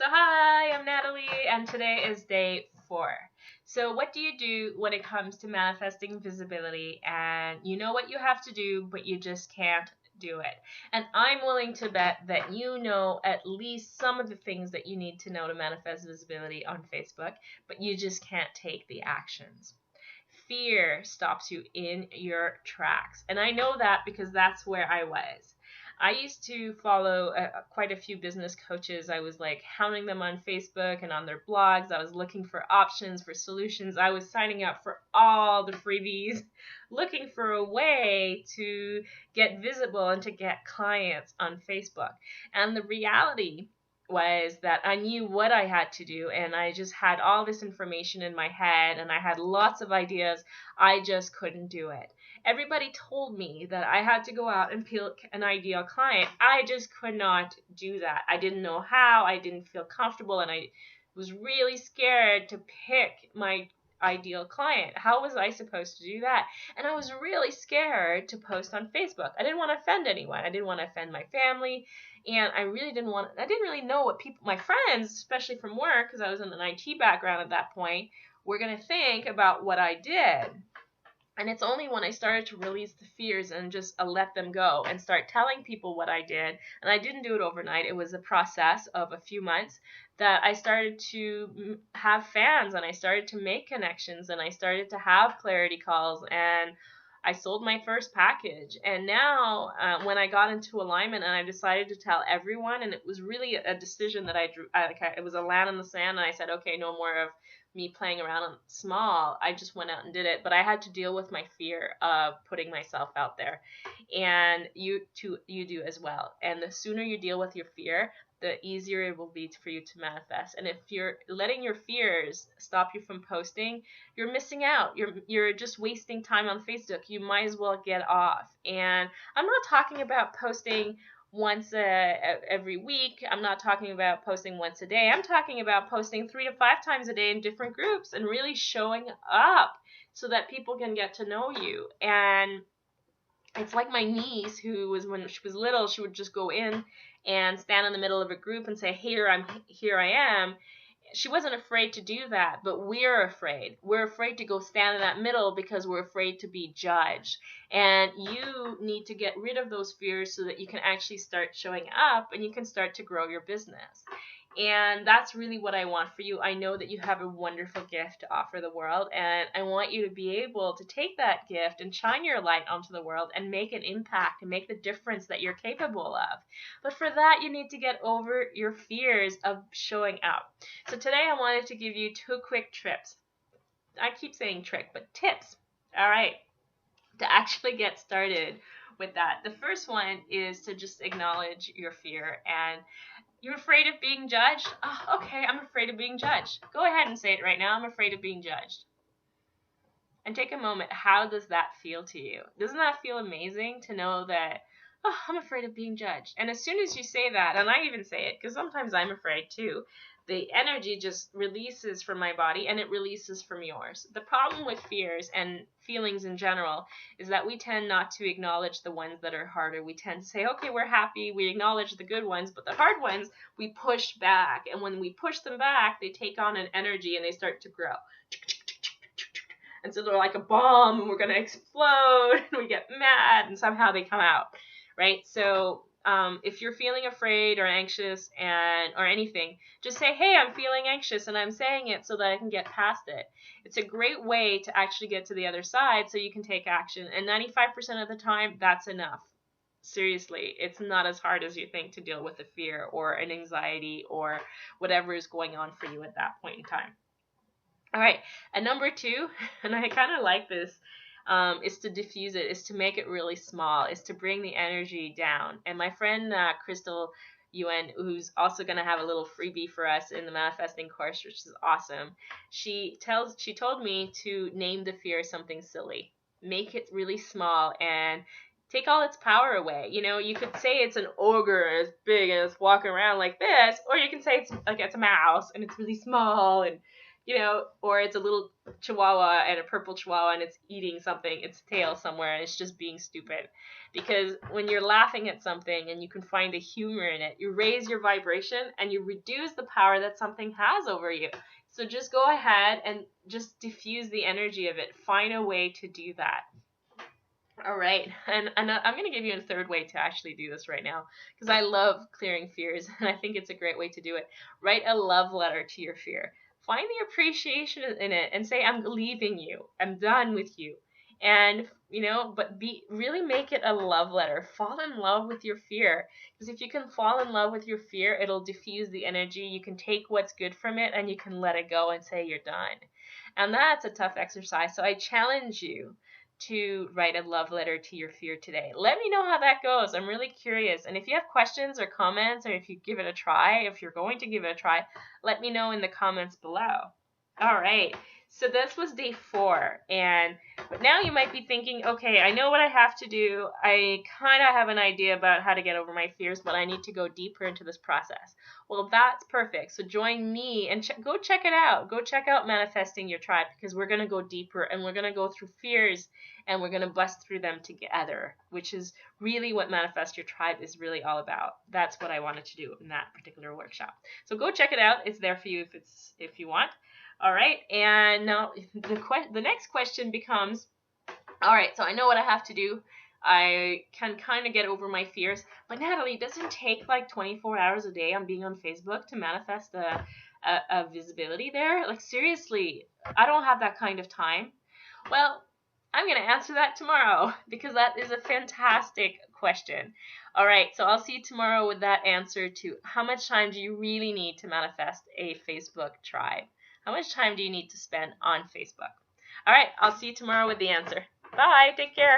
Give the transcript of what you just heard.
So hi, I'm Natalie, and today is day 4. So what do you do when it comes to manifesting visibility and you know what you have to do, but you just can't do it? And I'm willing to bet that you know at least some of the things that you need to know to manifest visibility on Facebook, but you just can't take the actions. Fear stops you in your tracks. And I know that because that's where I was. I used to follow quite a few business coaches. I was like hounding them on Facebook and on their blogs. I was looking for options, for solutions. I was signing up for all the freebies, looking for a way to get visible and to get clients on Facebook. And the reality was that I knew what I had to do, and I just had all this information in my head and I had lots of ideas. I just couldn't do it. Everybody told me that I had to go out and pick an ideal client. I just could not do that. I didn't know how. I didn't feel comfortable, and I was really scared to pick my ideal client. How was I supposed to do that? And I was really scared to post on Facebook. I didn't want to offend anyone. I didn't want to offend my family, and I didn't really know what people, my friends, especially from work, because I was in an IT background at that point, were going to think about what I did. And it's only when I started to release the fears and just let them go and start telling people what I did, and I didn't do it overnight, it was a process of a few months, that I started to have fans, and I started to make connections, and I started to have clarity calls, and I sold my first package. And now when I got into alignment and I decided to tell everyone, and it was really a decision that I drew, it was a line in the sand, and I said, okay, no more of me playing around on small. I just went out and did it, but I had to deal with my fear of putting myself out there, and you do as well. And the sooner you deal with your fear, the easier it will be for you to manifest. And if you're letting your fears stop you from posting, you're missing out. You're just wasting time on Facebook. You might as well get off. And I'm not talking about posting once every week. I'm not talking about posting once a day. I'm talking about posting 3 to 5 times a day in different groups and really showing up so that people can get to know you. And it's like my niece, who was, when she was little, she would just go in and stand in the middle of a group and say, here I am. She wasn't afraid to do that, but we're afraid. We're afraid to go stand in that middle because we're afraid to be judged. And you need to get rid of those fears so that you can actually start showing up and you can start to grow your business. And that's really what I want for you. I know that you have a wonderful gift to offer the world, and I want you to be able to take that gift and shine your light onto the world and make an impact and make the difference that you're capable of. But for that, you need to get over your fears of showing up. So today I wanted to give you 2 quick tips. I keep saying trick, but tips. All right, to actually get started with that. The first one is to just acknowledge your fear. And you're afraid of being judged? Oh, okay, I'm afraid of being judged. Go ahead and say it right now. I'm afraid of being judged. And take a moment. How does that feel to you? Doesn't that feel amazing to know that, oh, I'm afraid of being judged? And as soon as you say that, and I even say it, because sometimes I'm afraid too, the energy just releases from my body and it releases from yours. The problem with fears and feelings in general is that we tend not to acknowledge the ones that are harder. We tend to say, okay, we're happy, we acknowledge the good ones, but the hard ones we push back. And when we push them back, they take on an energy and they start to grow. And so they're like a bomb and we're going to explode and we get mad and somehow they come out, right? So if you're feeling afraid or anxious or anything, just say, hey, I'm feeling anxious, and I'm saying it so that I can get past it. It's a great way to actually get to the other side so you can take action. And 95% of the time, that's enough. Seriously, it's not as hard as you think to deal with a fear or an anxiety or whatever is going on for you at that point in time. All right, and number 2, and I kind of like this, is to diffuse it, is to make it really small, is to bring the energy down. And my friend Crystal Yuen, who's also going to have a little freebie for us in the manifesting course, which is awesome, she told me to name the fear something silly. Make it really small and take all its power away. You know, you could say it's an ogre and it's big and it's walking around like this, or you can say it's like it's a mouse and it's really small and or it's a little chihuahua and a purple chihuahua and it's eating something, its tail somewhere, and it's just being stupid. Because when you're laughing at something and you can find the humor in it, you raise your vibration and you reduce the power that something has over you. So just go ahead and just diffuse the energy of it. Find a way to do that. All right, and I'm going to give you a third way to actually do this right now, because I love clearing fears, and I think it's a great way to do it. Write a love letter to your fear. Find the appreciation in it and say, I'm leaving you. I'm done with you. And, but really make it a love letter. Fall in love with your fear. Because if you can fall in love with your fear, it'll diffuse the energy. You can take what's good from it and you can let it go and say you're done. And that's a tough exercise. So I challenge you to write a love letter to your fear today. Let me know how that goes. I'm really curious. And if you have questions or comments, or if you give it a try, if you're going to give it a try, let me know in the comments below. All right. So this was day 4. But now you might be thinking, okay, I know what I have to do. I kind of have an idea about how to get over my fears, but I need to go deeper into this process. Well, that's perfect. So join me and go check it out. Go check out Manifesting Your Tribe, because we're going to go deeper and we're going to go through fears and we're going to bust through them together, which is really what Manifest Your Tribe is really all about. That's what I wanted to do in that particular workshop. So go check it out. It's there for you if you want. All right, and now the next question becomes, all right, so I know what I have to do. I can kind of get over my fears, but Natalie, doesn't take like 24 hours a day on being on Facebook to manifest a visibility there? Like, seriously, I don't have that kind of time. Well, I'm going to answer that tomorrow, because that is a fantastic question. All right, so I'll see you tomorrow with that answer to how much time do you really need to manifest a Facebook tribe? How much time do you need to spend on Facebook? All right, I'll see you tomorrow with the answer. Bye, take care.